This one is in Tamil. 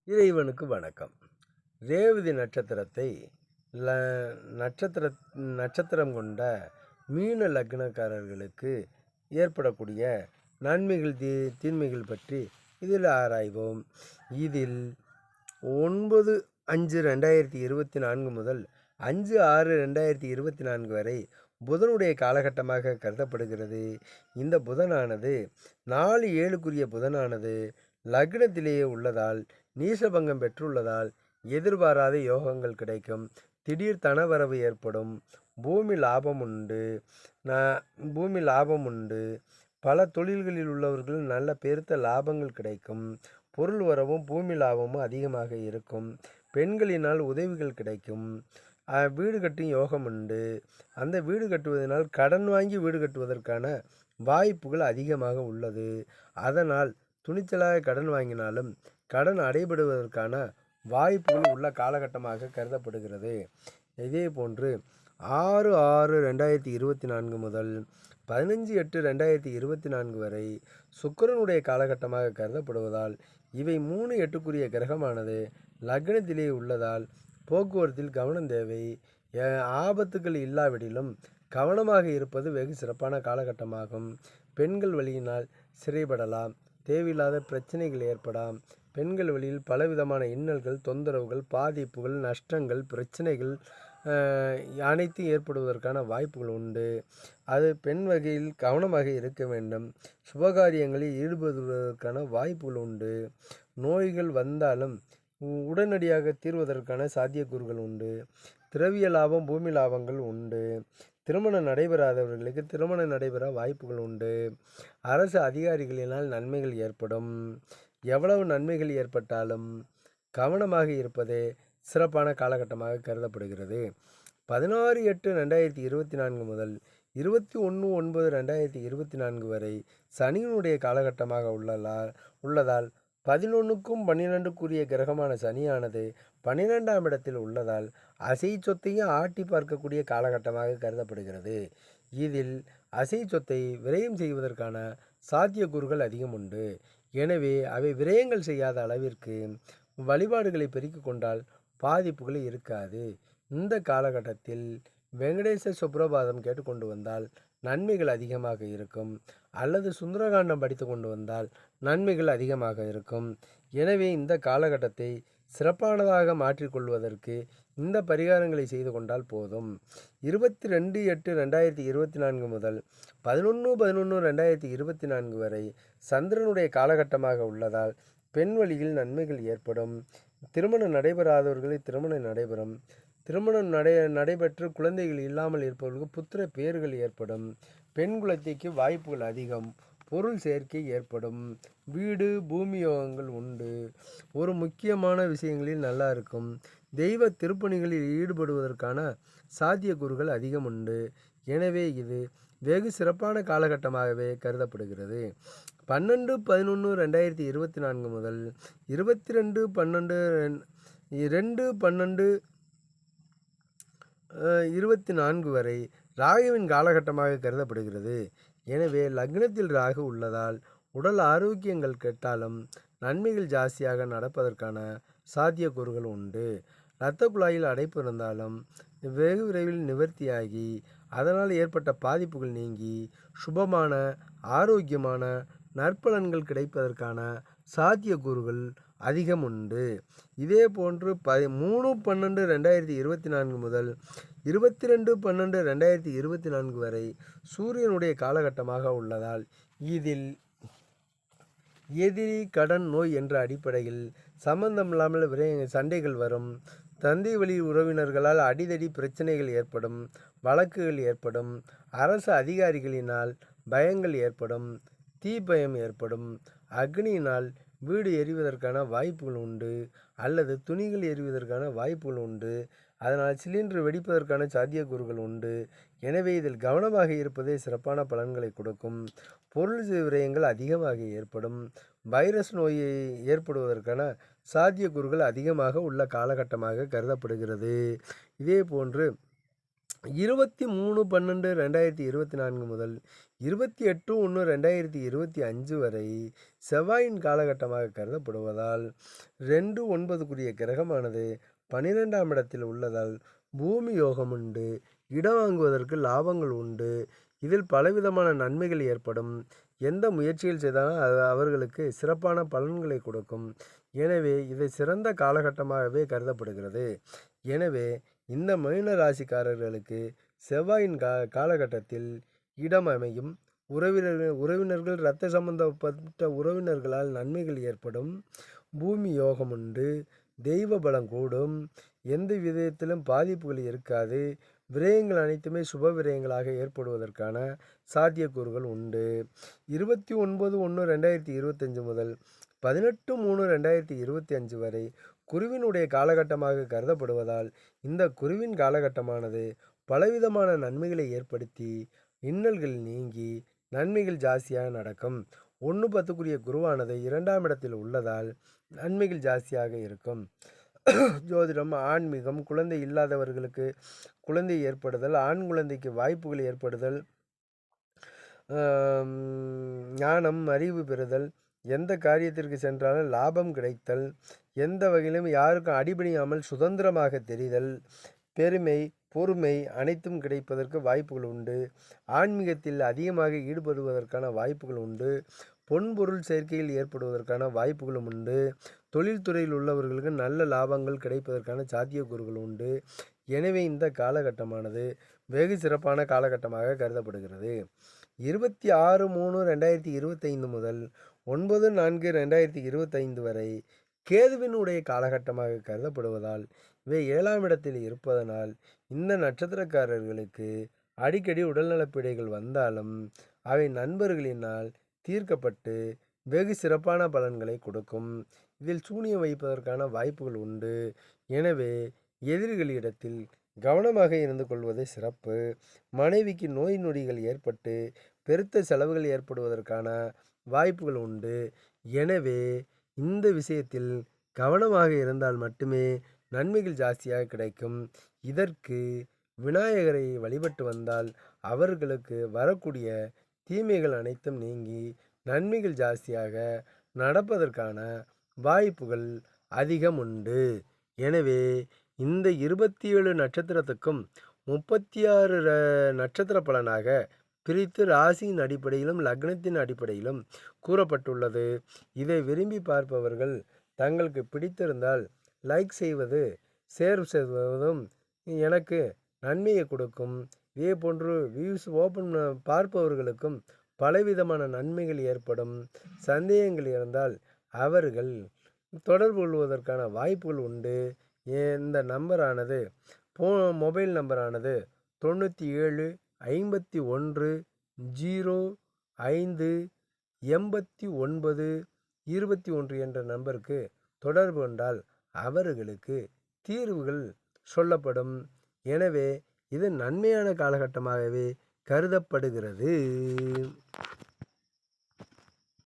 இறைவனுக்கு வணக்கம். ரேவதி நட்சத்திரத்தை ல நட்சத்திர நட்சத்திரம் கொண்ட மீன லக்னக்காரர்களுக்கு ஏற்படக்கூடிய நன்மைகள், தீன்மைகள் பற்றி இதில் ஆராய்வோம். இதில் 9/5/2024 முதல் 5/6/2024 வரை புதனுடைய காலகட்டமாக கருதப்படுகிறது. இந்த புதனானது 4/7க்குரிய புதனானது லக்னத்திலேயே உள்ளதால், நீசபங்கம் பெற்றுள்ளதால் எதிர்பாராத யோகங்கள் கிடைக்கும். திடீர் தனவரவு ஏற்படும். பூமி லாபம் உண்டு. பல தொழில்களில் உள்ளவர்கள் நல்ல பெருத்த லாபங்கள் கிடைக்கும். பொருள் வரவும் பூமி லாபமும் அதிகமாக இருக்கும். பெண்களினால் உதவிகள் கிடைக்கும். வீடு கட்டும் யோகம் உண்டு. அந்த வீடு கட்டுவதனால் கடன் வாங்கி வீடு கட்டுவதற்கான வாய்ப்புகள் அதிகமாக உள்ளது. அதனால் துணிச்சலாக கடன் வாங்கினாலும் கடன் அடைபடுவதற்கான வாய்ப்புகள் உள்ள காலகட்டமாக கருதப்படுகிறது. இதே போன்று 6/6/2024 முதல் 15/8/2024 வரை சுக்கிரனுடைய காலகட்டமாக கருதப்படுவதால், இவை 3/8க்குரிய கிரகமானது லக்னத்திலே உள்ளதால் போக்குவரத்தில் கவனம் தேவை. ஆபத்துக்கள் இல்லாவிடிலும் கவனமாக இருப்பது வெகு சிறப்பான காலகட்டமாகும். பெண்கள் வழியினால் சிறைப்படலாம். தேவையில்லாத பிரச்சனைகள் ஏற்படாம். பெண்கள் வழியில் பலவிதமான இன்னல்கள், தொந்தரவுகள், பாதிப்புகள், நஷ்டங்கள், பிரச்சனைகள் அனைத்தும் ஏற்படுவதற்கான வாய்ப்புகள் உண்டு. அது பெண் வகையில் கவனமாக இருக்க வேண்டும். சுபகாரியங்களில் ஈடுபடுவதற்கான வாய்ப்புகள் உண்டு. நோய்கள் வந்தாலும் உடனடியாக தீர்வதற்கான சாத்தியக்கூறுகள் உண்டு. திரவிய லாபம், பூமி லாபங்கள் உண்டு. திருமணம் நடைபெறாதவர்களுக்கு திருமணம் நடைபெற வாய்ப்புகள் உண்டு. அரசு அதிகாரிகளினால் நன்மைகள் ஏற்படும். எவ்வளவு நன்மைகள் ஏற்பட்டாலும் கவனமாக இருப்பதே சிறப்பான காலகட்டமாக கருதப்படுகிறது. 16/8/2024 முதல் 21/9/2024 வரை சனியினுடைய காலகட்டமாக உள்ளதால் 11க்கும் 12க்குரிய கிரகமான சனியானது 12ஆம் இடத்தில் உள்ளதால் அசை சொத்தையும் ஆட்டி பார்க்கக்கூடிய காலகட்டமாக கருதப்படுகிறது. இதில் அசை சொத்தை விரயம் செய்வதற்கான சாத்தியக்கூறுகள் அதிகம் உண்டு. எனவே அவை விரயங்கள் செய்யாத அளவிற்கு வழிபாடுகளை பெருக்கிக் கொண்டால் பாதிப்புகள் இருக்காது. இந்த காலகட்டத்தில் வெங்கடேச சுப்ரபாதம் கேட்டுக்கொண்டு வந்தால் நன்மைகள் அதிகமாக இருக்கும். அல்லது சுந்தரகாண்டம் படித்து கொண்டு வந்தால் நன்மைகள் அதிகமாக இருக்கும். எனவே இந்த காலகட்டத்தை சிறப்பானதாக மாற்றிக்கொள்வதற்கு இந்த பரிகாரங்களை செய்து கொண்டால் போதும். 22/8/2024 முதல் 11/11/2024 வரை சந்திரனுடைய காலகட்டமாக உள்ளதால் பெண் வழியில் நன்மைகள் ஏற்படும். திருமணம் நடைபெறாதவர்களுக்கு திருமணம் நடைபெறும். திருமணம் நடைபெற்று குழந்தைகள் இல்லாமல் இருப்பவர்களுக்கு புத்திர பேறுகள் ஏற்படும். பெண் குழந்தைக்கு வாய்ப்புகள் அதிகம். பொருள் சேர்க்கை ஏற்படும். வீடு பூமி யோகங்கள் உண்டு. ஒரு முக்கியமான விஷயங்களில் நல்லா இருக்கும். தெய்வ திருப்பணிகளில் ஈடுபடுவதற்கான சாத்தியக்கூறுகள் அதிகம் உண்டு. எனவே இது வெகு சிறப்பான காலகட்டமாகவே கருதப்படுகிறது. 12/11/2024 முதல் 22/2/12/24 வரை ராகுவின் காலகட்டமாக கருதப்படுகிறது. எனவே லக்னத்தில் ராகு உள்ளதால் உடல் ஆரோக்கியங்கள் கெட்டாலும் நன்மைகள் ஜாஸ்தியாக நடப்பதற்கான சாத்தியக்கூறுகள் உண்டு. இரத்த குழாயில் அடைப்பு இருந்தாலும் வெகு விரைவில் நிவர்த்தியாகி அதனால் ஏற்பட்ட பாதிப்புகள் நீங்கி சுபமான ஆரோக்கியமான நற்பலன்கள் கிடைப்பதற்கான சாத்தியக்கூறுகள் அதிகம் உண்டு. இதே போன்று 3/12/2024 முதல் 22/12/2024 வரை சூரியனுடைய காலகட்டமாக உள்ளதால் இதில் எதிரி, கடன், நோய் என்ற அடிப்படையில் சம்பந்தமில்லாமல் சண்டைகள் வரும். தந்தை வழி உறவினர்களால் அடிதடி பிரச்சனைகள் ஏற்படும். வழக்குகள் ஏற்படும். அரசு அதிகாரிகளினால் பயங்கள் ஏற்படும். தீப்பயம் ஏற்படும். அக்னியினால் வீடு எரிவதற்கான வாய்ப்புகள் உண்டு. அல்லது துணிகள் எரிவதற்கான வாய்ப்புகள் உண்டு. அதனால் சிலிண்டர் வெடிப்பதற்கான சாத்தியக்கூறுகள் உண்டு. எனவே இதில் கவனமாக இருப்பதே சிறப்பான பலன்களை கொடுக்கும். பொருள் விரயங்கள் அதிகமாக ஏற்படும். வைரஸ் நோய் ஏற்படுவதற்கான சாத்தியக்கூறுகள் அதிகமாக உள்ள காலகட்டமாக கருதப்படுகிறது. இதே போன்று 23/12/2024 முதல் 28/1/2025 வரை செவ்வாயின் காலகட்டமாக கருதப்படுவதால் 2/9க்குரிய கிரகமானது 12ஆம் இடத்தில் உள்ளதால் பூமி யோகம் உண்டு. இடம் வாங்குவதற்கு லாபங்கள் உண்டு. இதில் பலவிதமான நன்மைகள் ஏற்படும். எந்த முயற்சிகள் செய்தாலும் அது அவர்களுக்கு சிறப்பான பலன்களை கொடுக்கும். எனவே இது சிறந்த காலகட்டமாகவே கருதப்படுகிறது. எனவே இந்த மீன ராசிக்காரர்களுக்கு செவ்வாயின் காலகட்டத்தில் இடம் அமையும். உறவினர்கள் இரத்த சம்பந்தப்பட்ட உறவினர்களால் நன்மைகள் ஏற்படும். பூமி யோகம் உண்டு. தெய்வ பலம் கூடும். எந்த விதத்திலும் பாதிப்புகள் இருக்காது. விரயங்கள் அனைத்துமே சுப விரயங்களாக ஏற்படுவதற்கான சாத்தியக்கூறுகள் உண்டு. 29/1/2025 முதல் 18/3/2025 வரை குருவினுடைய காலகட்டமாக கருதப்படுவதால் இந்த குருவின் காலகட்டமானது பலவிதமான நன்மைகளை ஏற்படுத்தி இன்னல்கள் நீங்கி நன்மைகள் ஜாஸ்தியாக நடக்கும். 1/10க்குரிய குருவானது 2ஆம் இடத்தில் உள்ளதால் நன்மைகள் ஜாஸ்தியாக இருக்கும். ஜோதிடம், ஆன்மீகம், குழந்தை இல்லாதவர்களுக்கு குழந்தை ஏற்படுதல், ஆண் குழந்தைக்கு வாய்ப்புகள் ஏற்படுதல், ஞானம், அறிவு பெறுதல், எந்த காரியத்திற்கு சென்றாலும் லாபம் கிடைத்தல், எந்த வகையிலும் யாருக்கும் அடிபணியாமல் சுதந்திரமாக தெரிதல், பெருமை, பொறுமை அனைத்தும் கிடைப்பதற்கு வாய்ப்புகள் உண்டு. ஆன்மீகத்தில் அதிகமாக ஈடுபடுவதற்கான வாய்ப்புகள் உண்டு. பொன்பொருள் சேர்க்கையில் ஏற்படுவதற்கான வாய்ப்புகளும் உண்டு. தொழில்துறையில் உள்ளவர்களுக்கு நல்ல லாபங்கள் கிடைப்பதற்கான சாத்தியக்கூறுகள் உண்டு. எனவே இந்த காலகட்டமானது வெகு சிறப்பான காலகட்டமாக கருதப்படுகிறது. 26/3/2025 முதல் 9/4/2025 வரை கேதுவினுடைய காலகட்டமாக கருதப்படுவதால் இவை 7ஆம் இடத்தில் இருப்பதனால் இந்த நட்சத்திரக்காரர்களுக்கு அடிக்கடி உடல்நலப்பிழைகள் வந்தாலும் அவை நண்பர்களினால் தீர்க்கப்பட்டு வெகு சிறப்பான பலன்களை கொடுக்கும். இதில் சூனியம் வைப்பதற்கான வாய்ப்புகள் உண்டு. எனவே எதிரிகளிடத்தில் கவனமாக இருந்து கொள்வது சிறப்பு. மனைவிக்கு நோய் நொடிகள் ஏற்பட்டு பெருத்த செலவுகள் ஏற்படுவதற்கான வாய்ப்புகள் உண்டு. எனவே இந்த விஷயத்தில் கவனமாக இருந்தால் மட்டுமே நன்மைகள் ஜாஸ்தியாக கிடைக்கும். இதற்கு விநாயகரை வழிபட்டு வந்தால் அவர்களுக்கு வரக்கூடிய தீமைகள் அனைத்தும் நீங்கி நன்மைகள் ஜாஸ்தியாக நடப்பதற்கான வாய்ப்புகள் அதிகம் உண்டு. எனவே இந்த 27 நட்சத்திரத்துக்கும் 36 நட்சத்திர பலனாக பிரித்து ராசியின் அடிப்படையிலும் லக்னத்தின் அடிப்படையிலும் கூறப்பட்டுள்ளது. இதை விரும்பி பார்ப்பவர்கள் தங்களுக்கு பிடித்திருந்தால் லைக் செய்வது, ஷேர் செய்வதும் எனக்கு நன்மையை கொடுக்கும். இதே போன்று வியூஸ் ஓப்பன் பார்ப்பவர்களுக்கும் பலவிதமான நன்மைகள் ஏற்படும். சந்தேகங்கள் இருந்தால் அவர்கள் தொடர்பு கொள்வதற்கான வாய்ப்புகள் உண்டு. இந்த நம்பரானது மொபைல் நம்பரானது 97 51 05 89 21 என்ற நம்பருக்கு தொடர்பு கொண்டால் அவர்களுக்கு தீர்வுகள் சொல்லப்படும். எனவே இது நன்மையான காலகட்டமாகவே கருதப்படுகிறது.